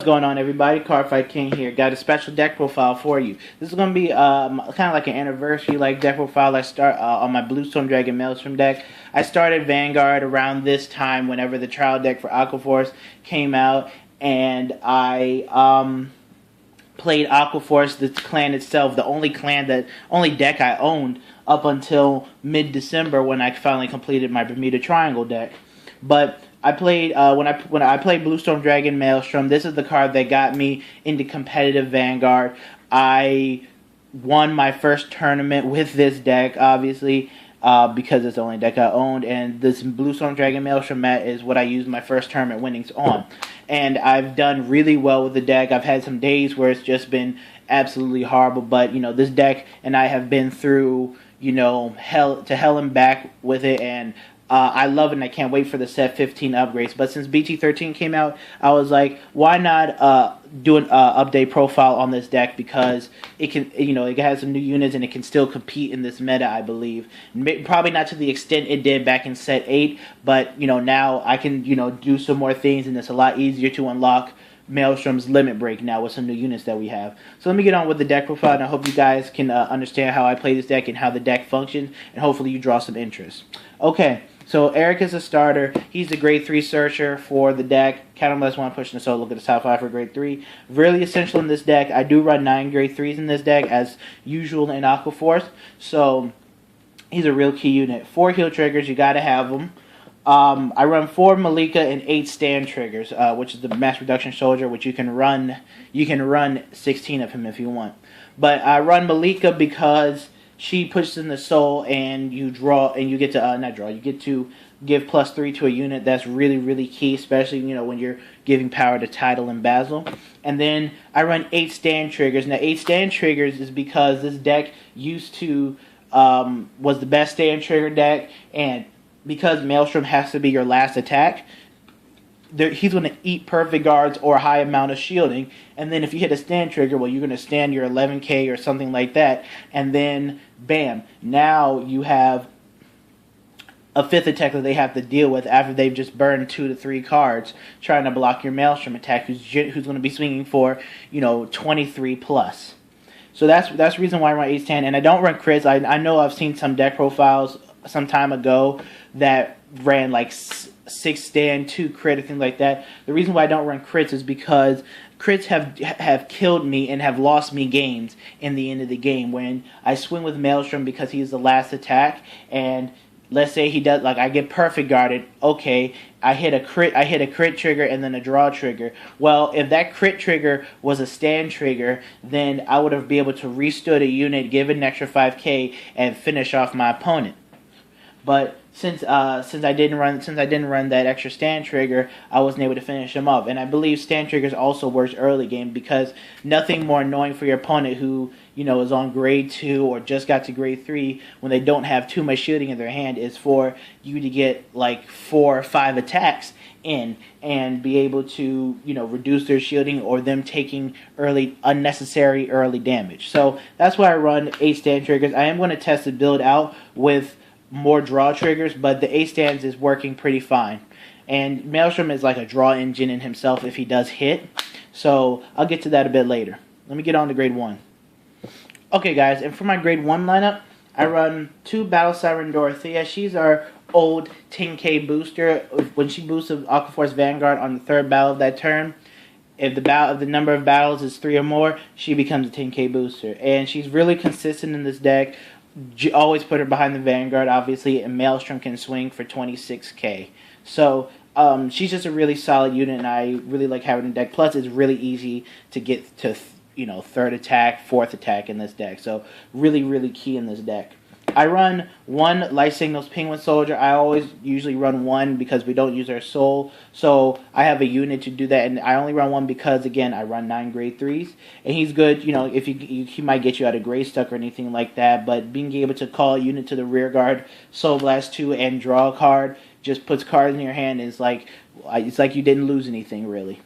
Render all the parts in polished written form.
What's going on, everybody? Cardfight King here. Got a special deck profile for you. This is going to be kind of like an anniversary deck profile. I start on my Bluestone Dragon Maelstrom deck. I started Vanguard around this time whenever the trial deck for Aqua came out, and I played Aqua, the clan itself, the only deck I owned up until mid-December when I finally completed my Bermuda Triangle deck. But I played when I played Bluestone Dragon Maelstrom. This is the card that got me into competitive Vanguard. I won my first tournament with this deck, obviously, because it's the only deck I owned, and this Bluestone Dragon Maelstrom mat is what I used my first tournament winnings on. And I've done really well with the deck. I've had some days where it's just been absolutely horrible, but this deck and I have been through hell and back with it, and I love it, and I can't wait for the set 15 upgrades. But since BT13 came out, I was like, why not do an update profile on this deck, because it can, it has some new units and it can still compete in this meta, I believe. Probably not to the extent it did back in set 8, but now I can do some more things, and it's a lot easier to unlock Maelstrom's limit break now with some new units that we have. So let me get on with the deck profile, and I hope you guys can understand how I play this deck and how the deck functions, and hopefully you draw some interest. Okay. So Eric is a starter. He's a grade 3 searcher for the deck. Count him less one, pushing the solo. Look at the top 5 for grade 3. Really essential in this deck. I do run 9 grade 3s in this deck as usual in Aqua. So he's a real key unit. 4 heal triggers, you gotta have them. I run 4 Malika and 8 stand triggers, which is the mass reduction soldier, which you can run 16 of him if you want. But I run Malika because she pushes in the soul, and you draw, and you get to not draw. You get to give +3 to a unit. That's really, really key, especially when you're giving power to Tidal and Basil. And then I run 8 stand triggers. Now 8 stand triggers is because this deck used to was the best stand trigger deck, and because Maelstrom has to be your last attack, he's going to eat perfect guards or a high amount of shielding, and then if you hit a stand trigger, well, you're going to stand your 11k or something like that, and then bam, now you have a 5th attack that they have to deal with after they've just burned 2 to 3 cards trying to block your Maelstrom attack, who's going to be swinging for 23 plus. So that's the reason why I run 8 stand, and I don't run crits. I know I've seen some deck profiles some time ago that ran like 6 stand, 2 crit, or things like that. The reason why I don't run crits is because crits have killed me and have lost me games in the end of the game. When I swing with Maelstrom because he's the last attack, and let's say he does, I get perfect guarded, okay, I hit a crit trigger and then a draw trigger. Well, if that crit trigger was a stand trigger, then I would have been able to restood a unit, give it an extra 5k, and finish off my opponent. But since I didn't run that extra stand trigger, I wasn't able to finish him off. And I believe stand triggers also works early game, because nothing more annoying for your opponent who is on grade 2 or just got to grade 3 when they don't have too much shielding in their hand is for you to get like 4 or 5 attacks in and be able to reduce their shielding or them taking unnecessary early damage. So that's why I run 8 stand triggers. I am going to test the build out with more draw triggers, but the 8 stands is working pretty fine. And Maelstrom is like a draw engine in himself if he does hit. So I'll get to that a bit later. Let me get on to grade 1. Okay, guys, and for my grade 1 lineup, I run 2 Battle Siren Dorothea. She's our old 10k booster. When she boosts Aqua Vanguard on the 3rd battle of that turn, if the number of battles is 3 or more, she becomes a 10k booster. And she's really consistent in this deck. Always put her behind the Vanguard, obviously, and Maelstrom can swing for 26k. So she's just a really solid unit, and I really like having the deck. Plus, it's really easy to get to 3rd attack, 4th attack in this deck. So really, really key in this deck. I run 1 Light Signals Penguin Soldier. I always usually run 1 because we don't use our soul. So I have a unit to do that, and I only run 1 because, again, I run 9 grade 3s. And he's good, if he might get you out of Grey Stuck or anything like that, but being able to call a unit to the rear guard, Soul Blast 2, and draw a card, just puts cards in your hand, is like, it's like you didn't lose anything, really.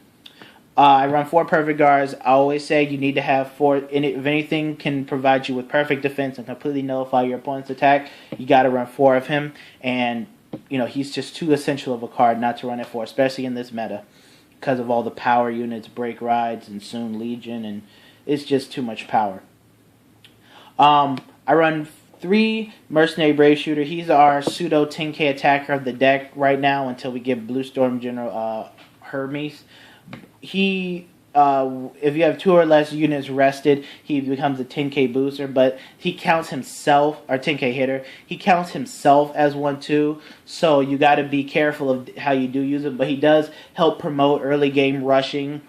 I run 4 perfect guards. I always say you need to have 4. And if anything can provide you with perfect defense and completely nullify your opponent's attack, you got to run 4 of him. And he's just too essential of a card not to run it for, especially in this meta. because of all the power units, break rides, and soon Legion, and it's just too much power. I run 3 Mercenary Brave Shooter. He's our pseudo 10k attacker of the deck right now until we get Blue Storm General Hermes. He, if you have 2 or less units rested, he becomes a 10k booster, but he counts himself, or 10k hitter, he counts himself as one too, so you got to be careful of how you do use it, but he does help promote early game rushing.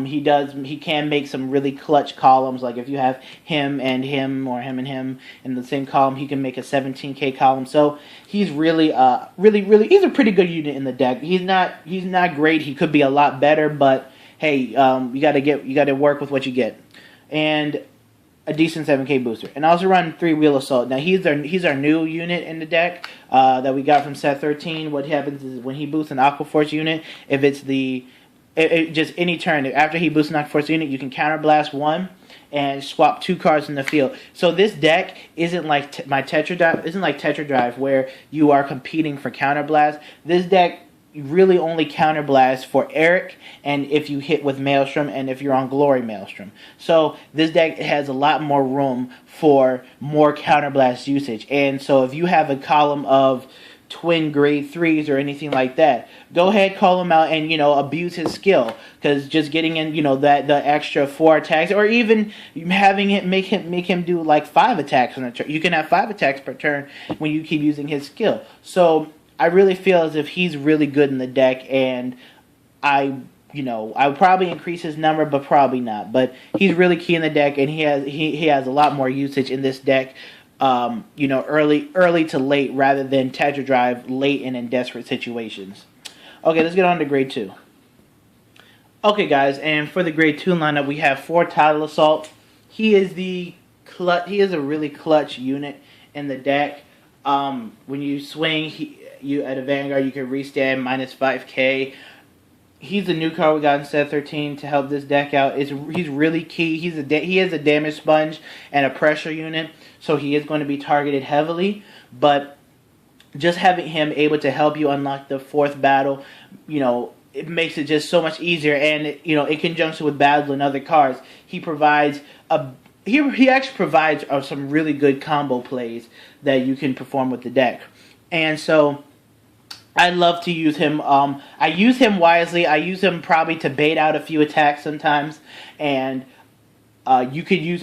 He can make some really clutch columns, like if you have him and him, or him and him in the same column, he can make a 17k column. So he's really, he's a pretty good unit in the deck. He's not great. He could be a lot better, but hey, you gotta work with what you get. And a decent 7k booster. And I also run 3 Wheel Assault. Now he's our new unit in the deck that we got from set 13. What happens is when he boosts an Aqua Force unit, if it's just any turn, after he boosts an Aqua Force unit, you can counterblast 1 and swap 2 cards in the field. So this deck isn't like Tetra Drive where you are competing for counterblast. This deck really only counterblast for Eric and if you hit with Maelstrom and if you're on Glory Maelstrom. So this deck has a lot more room for more counterblast usage. And so if you have a column of twin grade 3s or anything like that, go ahead, call him out, and abuse his skill, because just getting in that the extra 4 attacks, or even having it make him do like 5 attacks on a turn. You can have 5 attacks per turn when you keep using his skill. So I really feel as if he's really good in the deck, and I would probably increase his number, but probably not. But he's really key in the deck, and he has a lot more usage in this deck. Early to late rather than Tetra Drive late and in desperate situations. Okay, let's get on to grade 2. Okay, guys, and for the grade 2 lineup, we have 4 Tidal Assault. He is a really clutch unit in the deck. When you swing, you at a Vanguard, you can restand minus 5k. He's a new card we got in set 13 to help this deck out. He's really key. He is a damage sponge and a pressure unit, so he is going to be targeted heavily. But just having him able to help you unlock the 4th battle, it makes it just so much easier. And in conjunction with Basil and other cards, he provides he actually provides some really good combo plays that you can perform with the deck. And so I love to use him. I use him wisely. I use him probably to bait out a few attacks sometimes, and you can use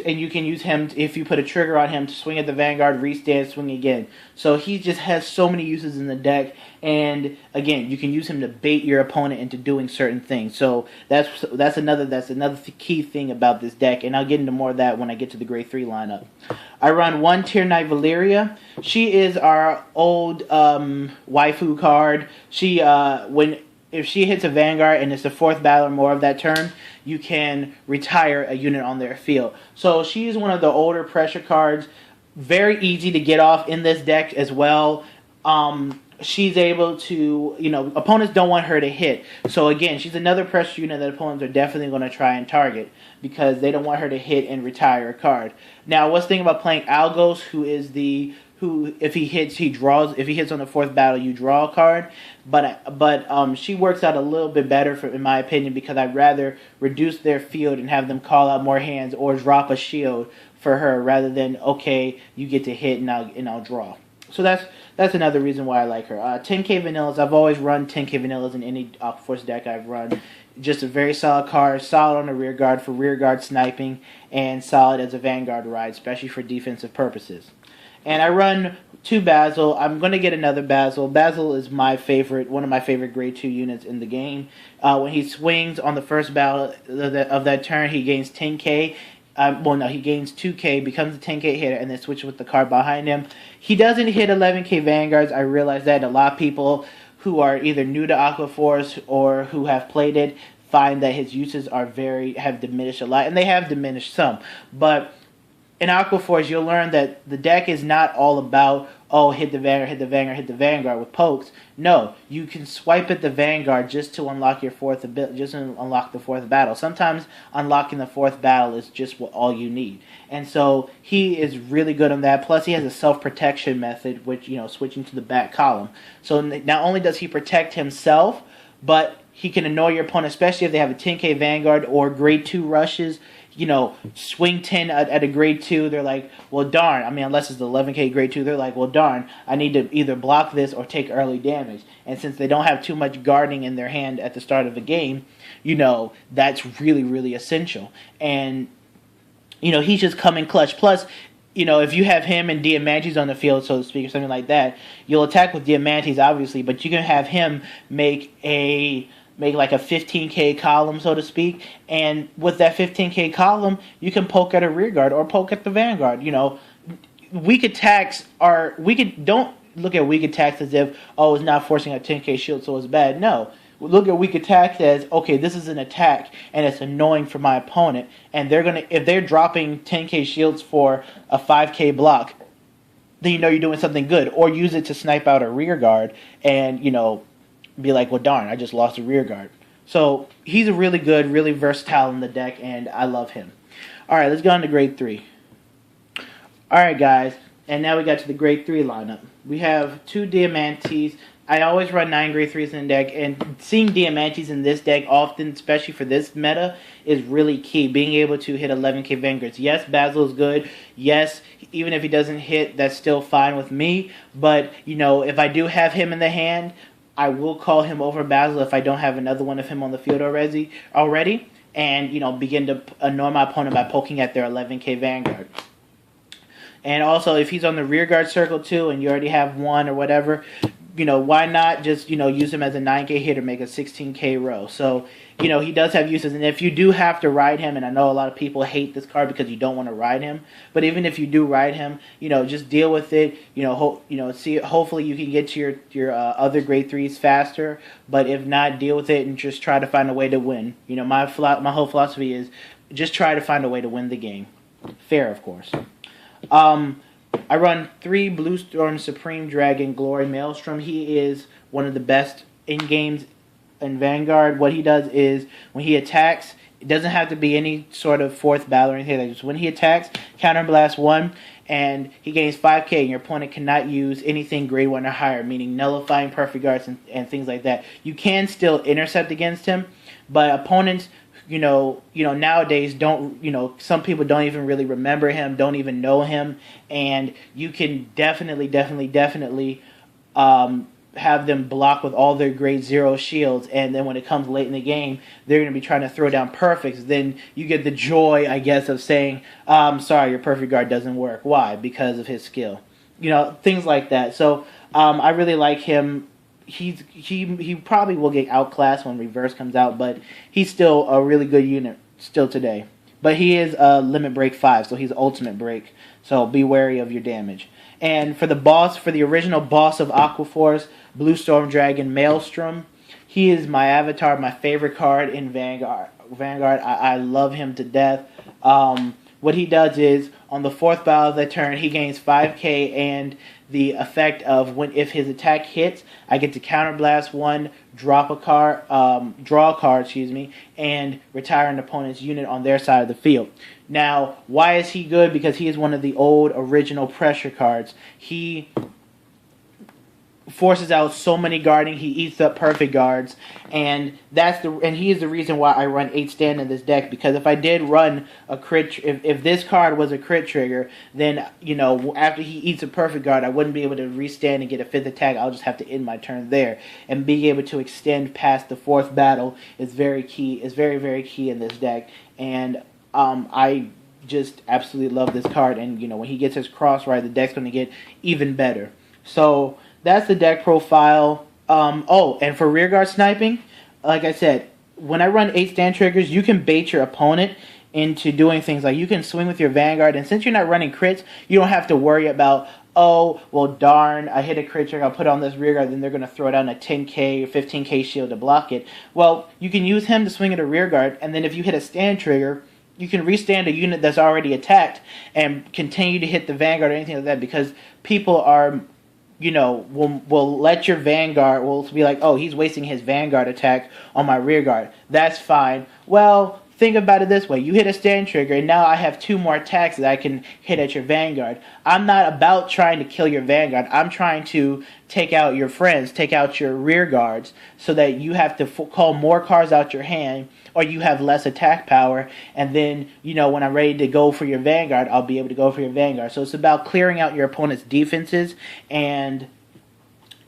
him if you put a trigger on him to swing at the Vanguard, restand, swing again. So he just has so many uses in the deck, and again, you can use him to bait your opponent into doing certain things. So that's another key thing about this deck, and I'll get into more of that when I get to the grade 3 lineup. I run 1 Tier Knight Valeria. She is our old waifu card. If she hits a Vanguard and it's the 4th battle or more of that turn, you can retire a unit on their field. So she's one of the older pressure cards. Very easy to get off in this deck as well. She's able to, opponents don't want her to hit. So again, she's another pressure unit that opponents are definitely going to try and target because they don't want her to hit and retire a card. Now, what's the thing about playing Algos, who if he hits, he draws. If he hits on the 4th battle, you draw a card. But she works out a little bit better, in my opinion, because I'd rather reduce their field and have them call out more hands or drop a shield for her rather than, okay, you get to hit and I'll draw. So that's another reason why I like her. 10k Vanillas. I've always run 10k Vanillas in any Aqua Force deck I've run. Just a very solid card, solid on the rear guard for rear guard sniping, and solid as a Vanguard ride, especially for defensive purposes. And I run 2 Basil. I'm going to get another Basil. Basil is one of my favorite grade 2 units in the game. When he swings on the 1st battle of that turn, he gains 10k. He gains 2k, becomes a 10k hitter, and then switches with the card behind him. He doesn't hit 11k Vanguards. I realize that a lot of people who are either new to Aqua Force or who have played it find that his uses have diminished a lot, and they have diminished some. But in Aqua Force, you'll learn that the deck is not all about, hit the Vanguard, hit the Vanguard, hit the Vanguard with pokes. No, you can swipe at the Vanguard just to unlock the 4th battle. Sometimes unlocking the 4th battle is just all you need. And so he is really good on that. Plus, he has a self-protection method, which, switching to the back column. So not only does he protect himself, but he can annoy your opponent, especially if they have a 10k Vanguard or grade 2 rushes. Swing 10 at a grade 2, they're like, well, darn. I mean, unless it's the 11k grade 2, they're like, well, darn, I need to either block this or take early damage. And since they don't have too much guarding in their hand at the start of the game, that's really, really essential. And, he's just coming clutch. Plus, if you have him and Diamantes on the field, so to speak, or something like that, you'll attack with Diamantes, obviously, but you can have him make like a 15k column, so to speak, and with that 15k column, you can poke at a rear guard or poke at the Vanguard. Weak attacks don't look at weak attacks as if, it's not forcing a 10k shield, so it's bad. No. Look at weak attacks as, okay, this is an attack, and it's annoying for my opponent, and if they're dropping 10k shields for a 5k block, then you're doing something good. Or use it to snipe out a rear guard, and, be like, well, darn, I just lost a rear guard. So he's a really good, really versatile in the deck, and I love him. All right, let's go on to grade 3. All right, guys, and now we got to the grade 3 lineup. We have 2 Diamantes. I always run 9 grade 3s in the deck, and seeing Diamantes in this deck often, especially for this meta, is really key. Being able to hit 11k Vanguards. Yes, Basil is good. Yes, even if he doesn't hit, that's still fine with me. But, if I do have him in the hand, I will call him over Basil if I don't have another one of him on the field already, and begin to annoy my opponent by poking at their 11k Vanguard. And also, if he's on the rear guard circle too, and you already have one or whatever, why not just use him as a 9k hit or make a 16k row? So he does have uses, and if you do have to ride him, and I know a lot of people hate this card because you don't want to ride him, but even if you do ride him, just deal with it. Hopefully you can get to your other grade 3s faster, but if not, deal with it and just try to find a way to win. My whole philosophy is just try to find a way to win the game. Fair, of course. I run 3 Bluestorm Supreme Dragon Glory Maelstrom. He is one of the best in-games in Vanguard. What he does is, when he attacks, it doesn't have to be any sort of 4th battle or anything like this. When he attacks, Counterblast 1, and he gains 5k, and your opponent cannot use anything grade 1 or higher, meaning nullifying perfect guards and things like that. You can still intercept against him, but opponents nowadays some people don't even really remember him, don't even know him, and you can definitely have them block with all their grade 0 shields, and then when it comes late in the game, they're going to be trying to throw down perfects. Then you get the joy, I guess, of saying, sorry, your perfect guard doesn't work. Why? Because of his skill. Things like that. So I really like him. He probably will get outclassed when Reverse comes out, but he's still a really good unit still today. But he is limit break 5, so he's ultimate break. So be wary of your damage. And for the original boss of Aqua Force, Bluestorm Dragon Maelstrom, he is my avatar, my favorite card in Vanguard. I love him to death. What he does is, on the 4th battle of the turn, he gains 5k, and the effect of if his attack hits, I get to counterblast 1, draw a card, and retire an opponent's unit on their side of the field. Now, why is he good? Because he is one of the old original pressure cards. He forces out so many guarding, he eats up perfect guards, and he is the reason why I run 8 stand in this deck, because if I did run a crit, if this card was a crit trigger, then after he eats a perfect guard, I wouldn't be able to restand and get a 5th attack. I'll just have to end my turn there, and being able to extend past the 4th battle is very key. Is very, very key in this deck, and I just absolutely love this card. And when he gets his cross right, the deck's going to get even better. So that's the deck profile. And for rearguard sniping, like I said, when I run 8 stand triggers, you can bait your opponent into doing things like you can swing with your Vanguard, and since you're not running crits, you don't have to worry about, oh, well, darn, I hit a crit trigger, I'll put on this rearguard, then they're going to throw down a 10k or 15k shield to block it. Well, you can use him to swing at a rearguard, and then if you hit a stand trigger, you can restand a unit that's already attacked and continue to hit the Vanguard or anything like that, because people are, will let your Vanguard, will be like, oh, he's wasting his Vanguard attack on my rearguard. That's fine. Well, think about it this way. You hit a stand trigger, and now I have 2 more attacks that I can hit at your Vanguard. I'm not about trying to kill your Vanguard. I'm trying to take out your friends, take out your rear guards, so that you have to call more cards out your hand, or you have less attack power, and then, you know, when I'm ready to go for your Vanguard, I'll be able to go for your Vanguard. So it's about clearing out your opponent's defenses and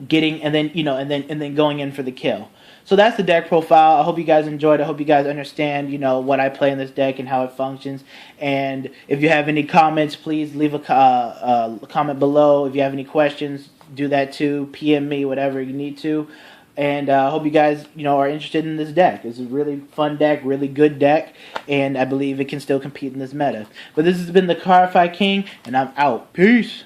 getting, and then, you know, and then going in for the kill. So that's the deck profile. I hope you guys enjoyed it. I hope you guys understand, you know, what I play in this deck and how it functions. And if you have any comments, please leave a comment below. If you have any questions, do that too. PM me, whatever you need to. And I hope you guys, you know, are interested in this deck. It's a really fun deck, really good deck, and I believe it can still compete in this meta. But this has been the Cardfight King, and I'm out. Peace.